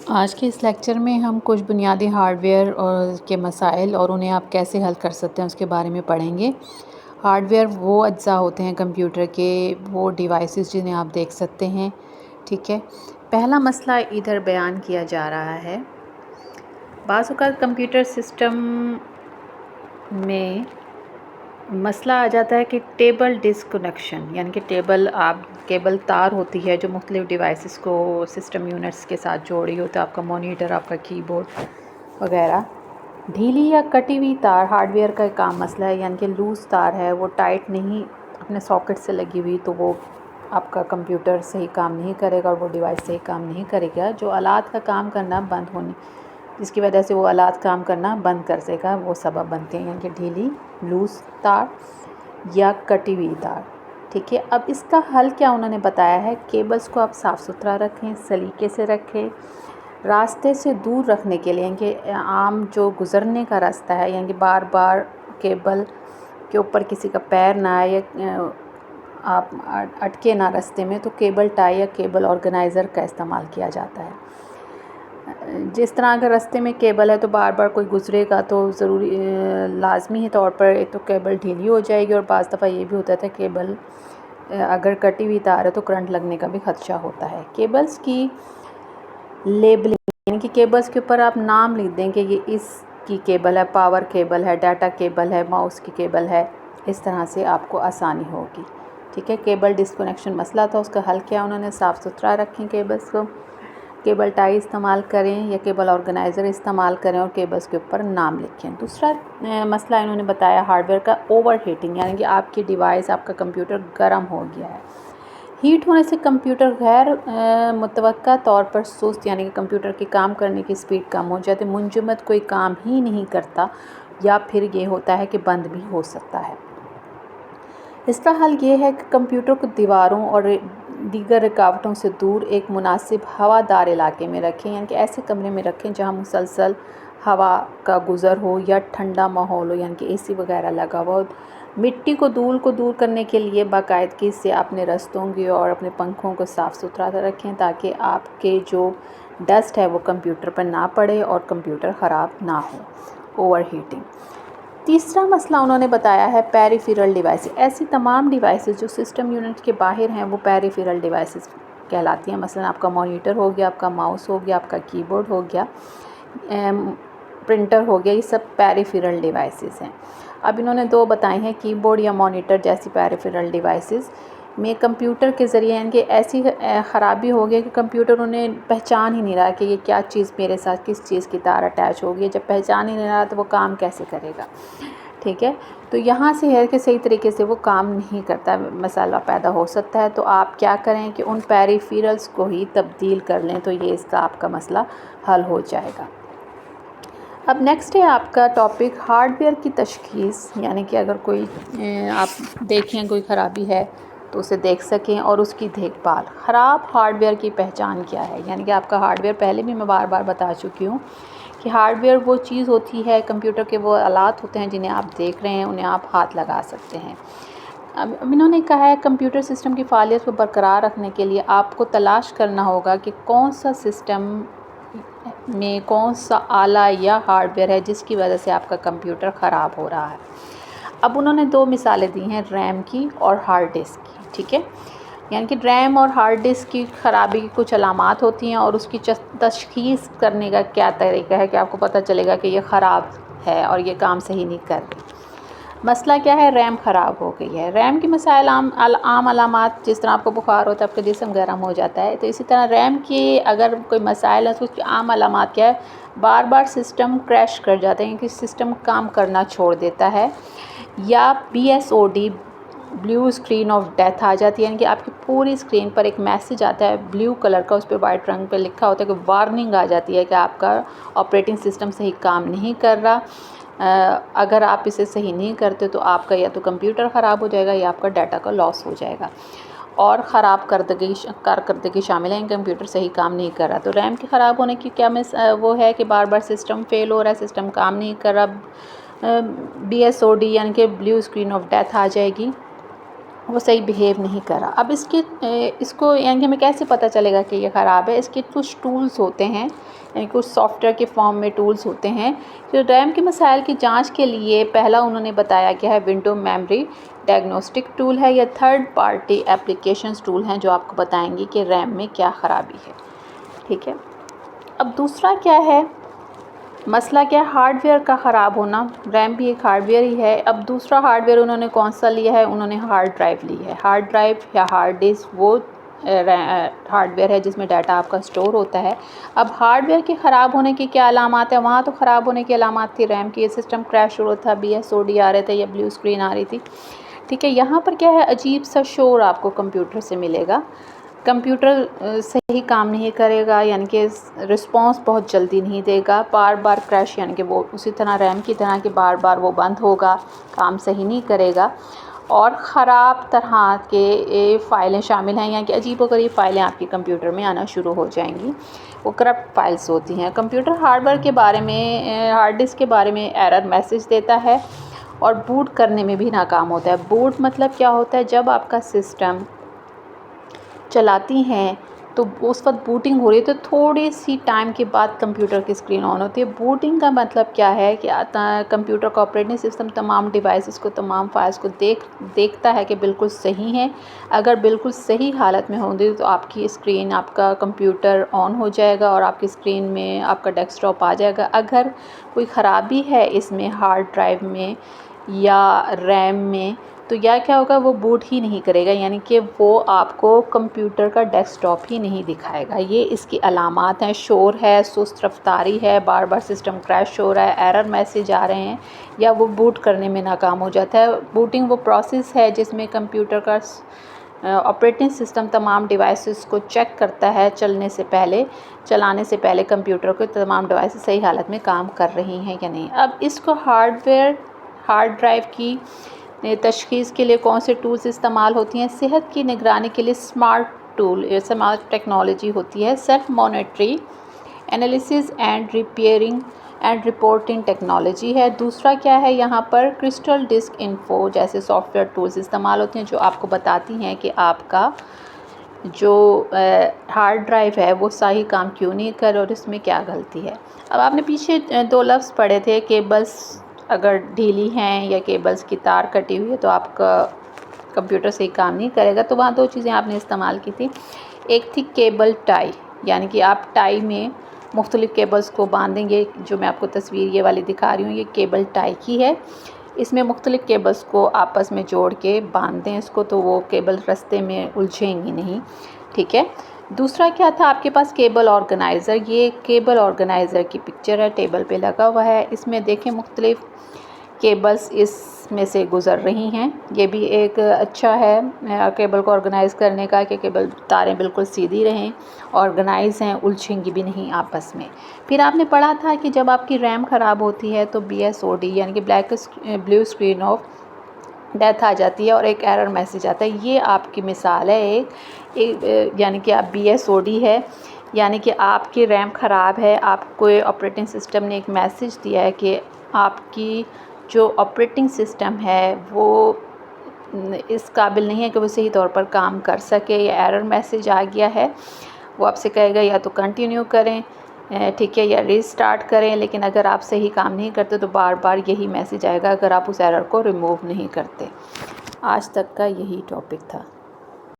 आज के इस लेक्चर में हम कुछ बुनियादी हार्डवेयर और के मसाइल और उन्हें आप कैसे हल कर सकते हैं उसके बारे में पढ़ेंगे। हार्डवेयर वो अज्जा होते हैं कंप्यूटर के, वो डिवाइसेस जिन्हें आप देख सकते हैं। ठीक है, पहला मसला इधर बयान किया जा रहा है। बाज़ औक़ात कंप्यूटर सिस्टम में मसला आ जाता है कि टेबल डिस्कनेक्शन, यानी कि केबल तार होती है जो मुख्तलिफ़ डिवाइसेस को सिस्टम यूनिट्स के साथ जोड़ रही होती है, आपका मॉनिटर, आपका कीबोर्ड वगैरह। ढीली या कटी हुई तार हार्डवेयर का एक आम मसला है, यानी कि लूज़ तार है, वो टाइट नहीं अपने सॉकेट से लगी हुई, तो वो आपका कंप्यूटर सही काम नहीं करेगा और वो डिवाइस सही काम नहीं करेगा। जो आलात का काम करना बंद होने, जिसकी वजह से वो आलात काम करना बंद कर देगा, वो सबब बनते हैं, यानी कि ढीली लूज़ तार या कटी हुई तार। ठीक है, अब इसका हल क्या उन्होंने बताया है। केबल्स को आप साफ़ सुथरा रखें, सलीके से रखें, रास्ते से दूर रखने के लिए, यानी कि आम जो गुज़रने का रास्ता है, यानी कि बार बार केबल के ऊपर किसी का पैर ना आए या आप अटके ना रास्ते में, तो केबल टाई या केबल ऑर्गेनाइज़र का इस्तेमाल किया जाता है। जिस तरह अगर रास्ते में केबल है तो बार बार कोई गुज़रेगा तो ज़रूरी लाजमी है तौर पर एक तो केबल ढीली हो जाएगी, और बाज़ दफ़ा ये भी होता है केबल अगर कटी हुई तार है तो करंट लगने का भी ख़दशा होता है। केबल्स की लेबलिंग, यानी कि केबल्स के ऊपर आप नाम लिख दें कि ये इसकी केबल है, पावर केबल है, डाटा केबल है, माउस की केबल है, इस तरह से आपको आसानी होगी। ठीक है, केबल डिस्कनेक्शन मसला था, उसका हल क्या उन्होंने साफ़ सुथरा रखें केबल्स को, केबल टाई इस्तेमाल करें या केबल ऑर्गेनाइज़र इस्तेमाल करें और केबल्स के ऊपर नाम लिखें। दूसरा मसला इन्होंने बताया हार्डवेयर का ओवर हीटिंग, यानी कि आपकी डिवाइस, आपका कंप्यूटर गर्म हो गया है। हीट होने से कंप्यूटर गैर मुतवक्का तौर पर सुस्त, यानी कि कंप्यूटर की काम करने की स्पीड कम हो जाती है, मुंजमद कोई काम ही नहीं करता, या फिर ये होता है कि बंद भी हो सकता है। इसका हल ये है कि कंप्यूटर को दीवारों और दीगर रुकावटों से दूर एक मुनासिब हवादार इलाके में रखें, यानी कि ऐसे कमरे में रखें जहां मुसलसल हवा का गुज़र हो या ठंडा माहौल हो, यानी कि एसी वगैरह लगा हुआ हो। मिट्टी को धूल को दूर करने के लिए बाकायदगी से अपने रस्तों की और अपने पंखों को साफ़ सुथरा रखें, ताकि आपके जो डस्ट है वो कंप्यूटर पर ना पड़े और कंप्यूटर ख़राब ना हो। Over heating. तीसरा मसला उन्होंने बताया है पेरिफेरल डिवाइसेस। ऐसी तमाम डिवाइसेस जो सिस्टम यूनिट के बाहर हैं वो पेरिफेरल डिवाइसेस कहलाती हैं। मसलन आपका मॉनिटर हो गया, आपका माउस हो गया, आपका कीबोर्ड हो गया, प्रिंटर हो गया, ये सब पेरिफेरल डिवाइसेस हैं। अब इन्होंने दो बताए हैं, कीबोर्ड या मॉनिटर जैसी पेरिफेरल डिवाइसेस में कंप्यूटर के ज़रिए, यानी कि ऐसी ख़राबी हो गई कि कंप्यूटर उन्हें पहचान ही नहीं रहा कि ये क्या चीज़ मेरे साथ किस चीज़ की तार अटैच हो गई। जब पहचान ही नहीं रहा तो वो काम कैसे करेगा। ठीक है, तो यहाँ से है कि सही तरीके से वो काम नहीं करता, मसाला पैदा हो सकता है। तो आप क्या करें कि उन पेरिफेरल्स को ही तब्दील कर लें, तो ये इसका आपका मसला हल हो जाएगा। अब नेक्स्ट है आपका टॉपिक हार्डवेयर की तशख़ीस, यानी कि अगर कोई आप देखें कोई ख़राबी है तो उसे देख सकें और उसकी देखभाल। ख़राब हार्डवेयर की पहचान क्या है, यानी कि आपका हार्डवेयर, पहले भी मैं बार बार बता चुकी हूँ कि हार्डवेयर वो चीज़ होती है, कंप्यूटर के वो आलात होते हैं जिन्हें आप देख रहे हैं, उन्हें आप हाथ लगा सकते हैं। अब इन्होंने कहा है कंप्यूटर सिस्टम की फ़ालियत को बरकरार रखने के लिए आपको तलाश करना होगा कि कौन सा सिस्टम में कौन सा आला या हार्डवेयर है जिसकी वजह से आपका कंप्यूटर ख़राब हो रहा है। अब उन्होंने दो मिसालें दी हैं, रैम की और हार्ड डिस्क की। ठीक है, यानी कि रैम और हार्ड डिस्क की ख़राबी की कुछ अलामात होती हैं और उसकी तशख़ीस करने का क्या तरीका है कि आपको पता चलेगा कि ये ख़राब है और ये काम सही नहीं कर रही। मसला क्या है, रैम ख़राब हो गई है। रैम की मसाइल आम अलामात, जिस तरह आपको बुखार होता है, आपका जिस्म गर्म हो जाता है, तो इसी तरह रैम की अगर कोई मसाइल है तो उसकी आम अलामात क्या है, बार बार सिस्टम क्रैश कर जाते हैं कि सिस्टम काम करना छोड़ देता है, या BSOD blue screen of death आ जाती है, यानी कि आपकी पूरी स्क्रीन पर एक मैसेज आता है ब्लू कलर का, उस पर वाइट रंग पे लिखा होता है कि वार्निंग आ जाती है कि आपका ऑपरेटिंग सिस्टम सही काम नहीं कर रहा। अगर आप इसे सही नहीं करते तो आपका या तो कंप्यूटर ख़राब हो जाएगा या आपका डाटा का लॉस हो जाएगा, और ख़राब कारकर्दगी शामिल है, कंप्यूटर सही काम नहीं कर रहा। तो रैम के ख़राब होने की क्या वो है कि बार बार सिस्टम फेल हो रहा है, सिस्टम काम नहीं कर रहा, BSOD यानी कि ब्लू स्क्रीन ऑफ डेथ आ जाएगी। वो सही बिहेव नहीं करा। अब इसको यानी कि हमें कैसे पता चलेगा कि ये ख़राब है? इसके कुछ टूल्स होते हैं, यानी कुछ सॉफ्टवेयर के फॉर्म में टूल्स होते हैं जो रैम के मसाइल की जांच के लिए पहला उन्होंने बताया गया है विंडो मेमोरी डायग्नोस्टिक टूल है, या थर्ड पार्टी एप्लीकेशंस टूल हैं जो आपको बताएंगी कि रैम में क्या ख़राबी है। ठीक है, अब दूसरा क्या है मसला, क्या हार्डवेयर का ख़राब होना। रैम भी एक हार्डवेयर ही है। अब दूसरा हार्डवेयर उन्होंने कौन सा लिया है? उन्होंने हार्ड ड्राइव ली है। हार्ड ड्राइव या हार्ड डिस्क वो हार्डवेयर है जिसमें डाटा आपका स्टोर होता है। अब हार्डवेयर के ख़राब होने की क्या अलामात है? वहाँ तो ख़राब होने की अलामात थी रैम की, सिस्टम क्रैश हो रहा था, BSOD आ रहे थे या ब्लू स्क्रीन आ रही थी। ठीक है, यहाँ पर क्या है, अजीब सा शोर आपको कंप्यूटर से मिलेगा। कंप्यूटर सही काम नहीं करेगा, यानी कि रिस्पॉन्स बहुत जल्दी नहीं देगा, बार बार क्रैश, यानी कि वो उसी तरह रैम की तरह कि बार बार वो बंद होगा, काम सही नहीं करेगा। और ख़राब तरह के फ़ाइलें शामिल हैं, यानी कि अजीबोगरीब फ़ाइलें आपके कंप्यूटर में आना शुरू हो जाएंगी, वो करप्ट फाइल्स होती हैं। कंप्यूटर हार्डवेयर के बारे में, हार्ड डिस्क के बारे में एरर मैसेज देता है और बूट करने में भी नाकाम होता है। बूट मतलब क्या होता है? जब आपका सिस्टम चलाती हैं तो उस वक्त बूटिंग हो रही है तो थोड़ी सी टाइम के बाद कंप्यूटर की स्क्रीन ऑन होती है। बूटिंग का मतलब क्या है कि कंप्यूटर का ऑपरेटिंग सिस्टम तमाम डिवाइसेस को, तमाम फाइल्स को देखता है कि बिल्कुल सही हैं। अगर बिल्कुल सही हालत में होंगी तो आपकी स्क्रीन, आपका कंप्यूटर ऑन हो जाएगा और आपकी स्क्रीन में आपका डेस्कटॉप आ जाएगा। अगर कोई ख़राबी है इसमें, हार्ड ड्राइव में या रैम में, तो या क्या होगा, वो बूट ही नहीं करेगा, यानी कि वो आपको कंप्यूटर का डेस्कटॉप ही नहीं दिखाएगा। ये इसकी अलामात हैं। शोर है, सुस्त रफ्तारी है, बार बार सिस्टम क्रैश हो रहा है, एरर मैसेज आ रहे हैं, या वो बूट करने में नाकाम हो जाता है। बूटिंग वो प्रोसेस है जिसमें कंप्यूटर का ऑपरेटिंग सिस्टम तमाम डिवाइसेस को चेक करता है चलाने से पहले कंप्यूटर को तमाम डिवाइसेस सही हालत में काम कर रही हैं या नहीं। अब इसको हार्ड ड्राइव की तशख़ीस के लिए कौन से टूल्स इस्तेमाल होती हैं? सेहत की निगरानी के लिए स्मार्ट टेक्नोलॉजी होती है। Self monetary, analysis and repairing and reporting technology है। दूसरा क्या है, यहाँ पर क्रिस्टल डिस्क इन्फो जैसे सॉफ्टवेयर टूल्स इस्तेमाल होते हैं जो आपको बताती हैं कि आपका जो हार्ड ड्राइव है वो सही काम क्यों नहीं कर और इसमें क्या गलती है। अब आपने पीछे दो लफ्ज़ पढ़े थे, केबल्स अगर ढीली हैं या केबल्स की तार कटी हुई है तो आपका कंप्यूटर सही काम नहीं करेगा। तो वहाँ दो चीज़ें आपने इस्तेमाल की थी। एक थी केबल टाई, यानी कि आप टाई में मुख्तलिफ़ केबल्स को बांधेंगे। जो मैं आपको तस्वीर ये वाली दिखा रही हूँ, ये केबल टाई की है। इसमें मुख्तलिफ़ केबल्स को आपस में जोड़ के बांध दें इसको, तो वो केबल रास्ते में उलझेंगी नहीं। ठीक है। दूसरा क्या था आपके पास? Cable organiser. ये केबल ऑर्गेनाइज़र की पिक्चर है, टेबल पे लगा हुआ है। इसमें देखें मुख्तलिफ़ केबल्स इसमें से गुज़र रही हैं। ये भी एक अच्छा है केबल को ऑर्गेनाइज़ करने का, कि केबल तारें बिल्कुल सीधी रहें, ऑर्गेनाइज़ हैं, उलझेंगी भी नहीं आपस में। फिर आपने पढ़ा था कि जब आपकी रैम ख़राब होती है तो BSOD यानी कि ब्लू स्क्रीन ऑफ डेथ आ जाती है और एक एरर मैसेज आता है। ये आपकी मिसाल है एक यानी कि आप BSOD है, यानी कि आपकी रैम ख़राब है, आपको ऑपरेटिंग सिस्टम ने एक मैसेज दिया है कि आपकी जो ऑपरेटिंग सिस्टम है वो इस काबिल नहीं है कि वो सही तौर पर काम कर सके, या एरर मैसेज आ गया है। वो आपसे कहेगा या तो कंटिन्यू करें, ठीक है, या रीस्टार्ट करें। लेकिन अगर आप सही काम नहीं करते तो बार बार यही मैसेज आएगा अगर आप उस एरर को रिमूव नहीं करते। आज तक का यही टॉपिक था।